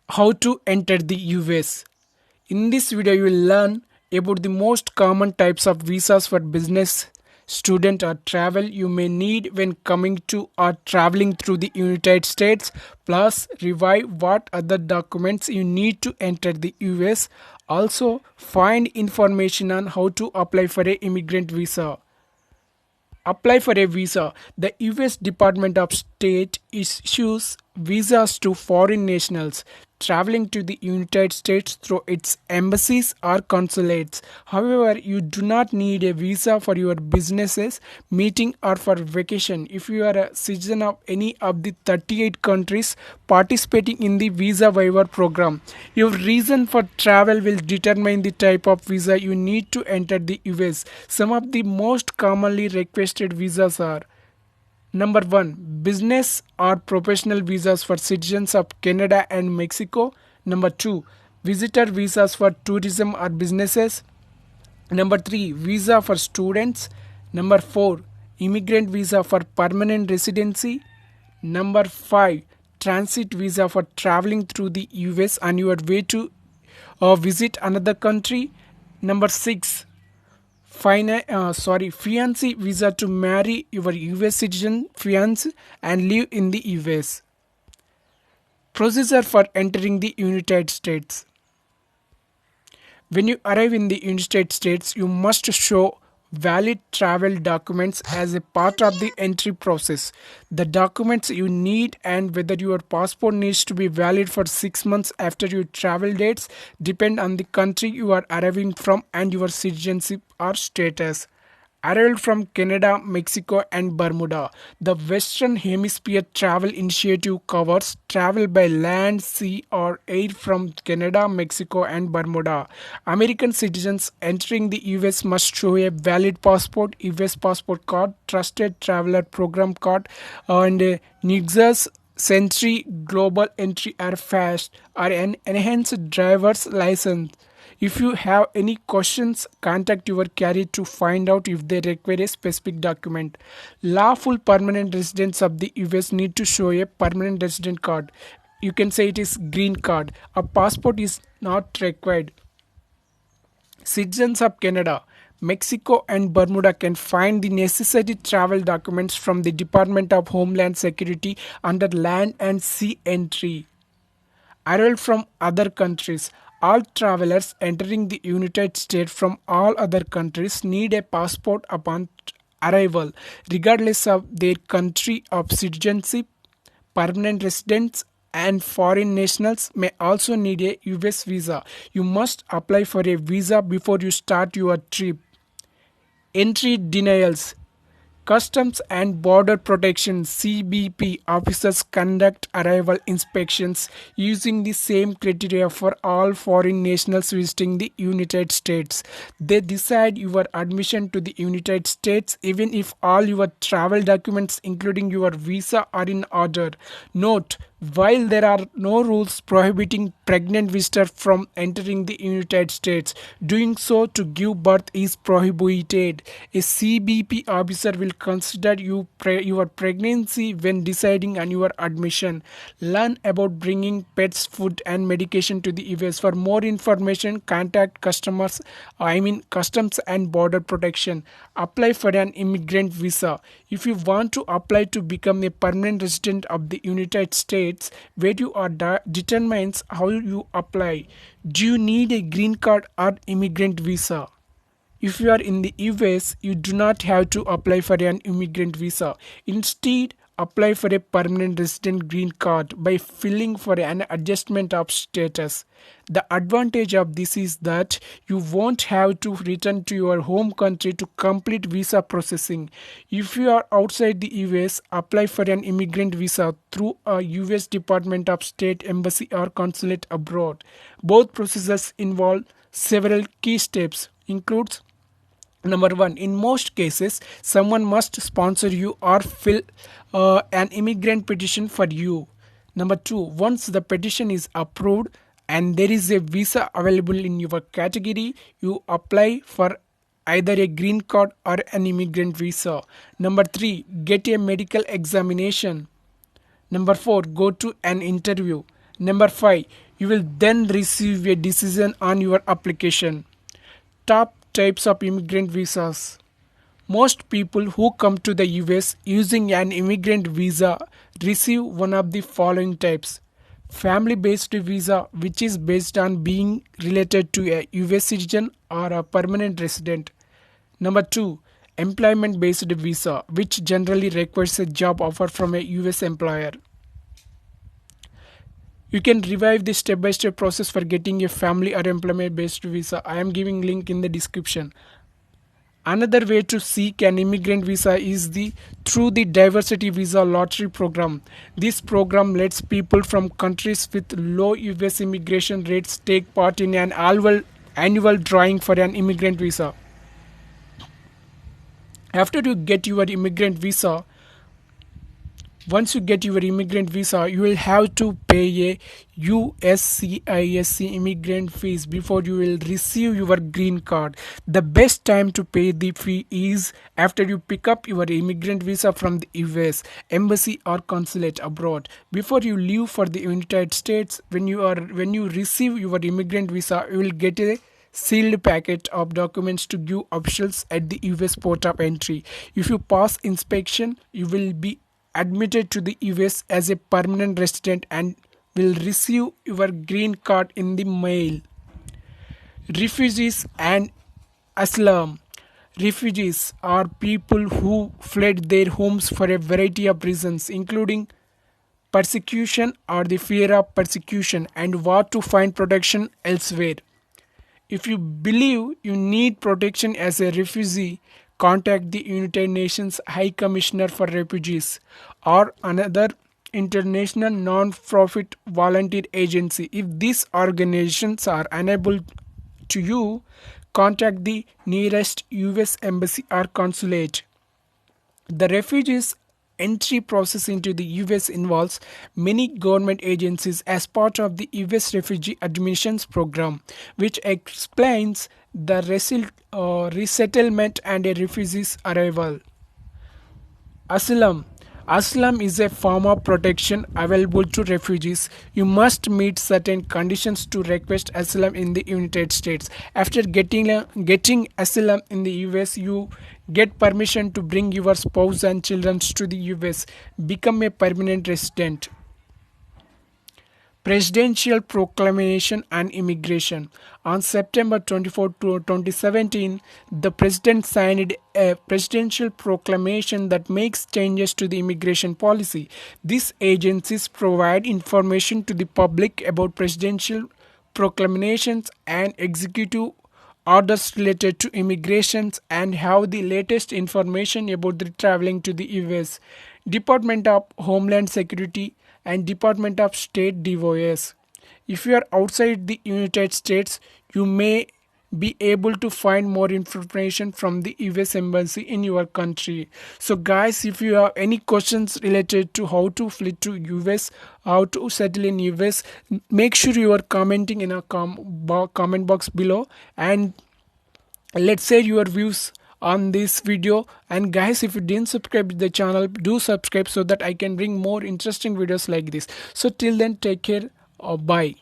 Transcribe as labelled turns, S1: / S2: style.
S1: How to enter the US. In this video, you will learn about the most common types of visas for business, student, or travel you may need when coming to or traveling through the United States, plus review what other documents you need to enter the US. Also, find information on how to apply for a immigrant visa. Apply for a visa. The US Department of State issues visas to foreign nationals traveling to the United States through its embassies or consulates. However, you do not need a visa for your businesses, meeting, or for vacation if you are a citizen of any of the 38 countries participating in the visa waiver program. Your reason for travel will determine the type of visa you need to enter the US. Some of the most commonly requested visas are: Number 1. Business or professional visas for citizens of Canada and Mexico. Number 2. Visitor visas for tourism or businesses. Number 3. Visa for students. Number 4. Immigrant visa for permanent residency. Number 5. Transit visa for traveling through the US on your way to visit another country. Number 6. Fiancé visa to marry your US citizen fiancé and live in the US. Procedure for entering the United States. When you arrive in the United States, you must show valid travel documents as a part of the entry process. The documents you need and whether your passport needs to be valid for 6 months after your travel dates depend on the country you are arriving from and your citizenship or status. Arrival from Canada, Mexico, and Bermuda. The Western Hemisphere Travel Initiative covers travel by land, sea, or air from Canada, Mexico, and Bermuda. American citizens entering the US must show a valid passport, US passport card, trusted traveler program card, and a Nexus Century Global Entry or FAST or an enhanced driver's license. If you have any questions, contact your carrier to find out if they require a specific document. Lawful permanent residents of the US need to show a permanent resident card. You can say it is green card. A passport is not required. Citizens of Canada, Mexico, and Bermuda can find the necessary travel documents from the Department of Homeland Security under Land and Sea Entry. Arrival from other countries. All travelers entering the United States from all other countries need a passport upon arrival, regardless of their country of citizenship. Permanent residents and foreign nationals may also need a US visa. You must apply for a visa before you start your trip. Entry denials. Customs and Border Protection (CBP) officers conduct arrival inspections using the same criteria for all foreign nationals visiting the United States. They decide your admission to the United States even if all your travel documents including your visa are in order. Note: while there are no rules prohibiting pregnant visitors from entering the United States, doing so to give birth is prohibited. A CBP officer will consider your pregnancy when deciding on your admission. Learn about bringing pets, food, and medication to the US. For more information, contact Customs and Border Protection. Apply for an immigrant visa. If you want to apply to become a permanent resident of the United States, where you are determines how you apply. Do you need a green card or immigrant visa? If you are in the US, you do not have to apply for an immigrant visa. Instead, apply for a permanent resident green card by filling for an adjustment of status. The advantage of this is that you won't have to return to your home country to complete visa processing. If you are outside the US, apply for an immigrant visa through a US Department of State embassy or consulate abroad. Both processes involve several key steps, includes: Number 1. In most cases, someone must sponsor you or fill an immigrant petition for you. Number 2. Once the petition is approved and there is a visa available in your category, you apply for either a green card or an immigrant visa. Number 3. Get a medical examination. Number 4. Go to an interview. Number 5. You will then receive a decision on your application. Top types of immigrant visas. Most people who come to the US using an immigrant visa receive one of the following types. Family based visa, which is based on being related to a US citizen or a permanent resident. Number 2, employment based visa, which generally requires a job offer from a US employer. You can revive the step by step process for getting a family or employment based visa. I am giving link in the description. Another way to seek an immigrant visa is through the diversity visa lottery program. This program lets people from countries with low US immigration rates take part in an annual drawing for an immigrant visa. After you get your immigrant visa, once you get your immigrant visa, you will have to pay a USCISC immigrant fees before you will receive your green card. The best time to pay the fee is after you pick up your immigrant visa from the US embassy or consulate abroad. Before you leave for the United States, when you receive your immigrant visa, you will get a sealed packet of documents to give officials at the US port of entry. If you pass inspection, you will be admitted to the US as a permanent resident and will receive your green card in the mail. Refugees and asylum. Refugees are people who fled their homes for a variety of reasons, including persecution or the fear of persecution, and want to find protection elsewhere. If you believe you need protection as a refugee, contact the United Nations High Commissioner for Refugees or another international non-profit volunteer agency. If these organizations are unable to you, contact the nearest US embassy or consulate. The refugees entry process into the US involves many government agencies as part of the US Refugee Admissions Program, which explains the resettlement and a refugee's arrival. Asylum. Asylum is a form of protection available to refugees. You must meet certain conditions to request asylum in the United States. After getting asylum in the US, you get permission to bring your spouse and children to the US. Become a permanent resident. Presidential Proclamation and Immigration. On September 24, 2017, the President signed a presidential proclamation that makes changes to the immigration policy. These agencies provide information to the public about presidential proclamations and executive orders related to immigrations and have the latest information about the traveling to the US. Department of Homeland Security and Department of State DOS. If you are outside the United States, you may be able to find more information from the US embassy in your country. So guys, if you have any questions related to how to flee to US, how to settle in US, make sure you are commenting in a comment box below, and let's say your views on this video. And guys, if you didn't subscribe to the channel, do subscribe so that I can bring more interesting videos like this. So till then, take care. Bye.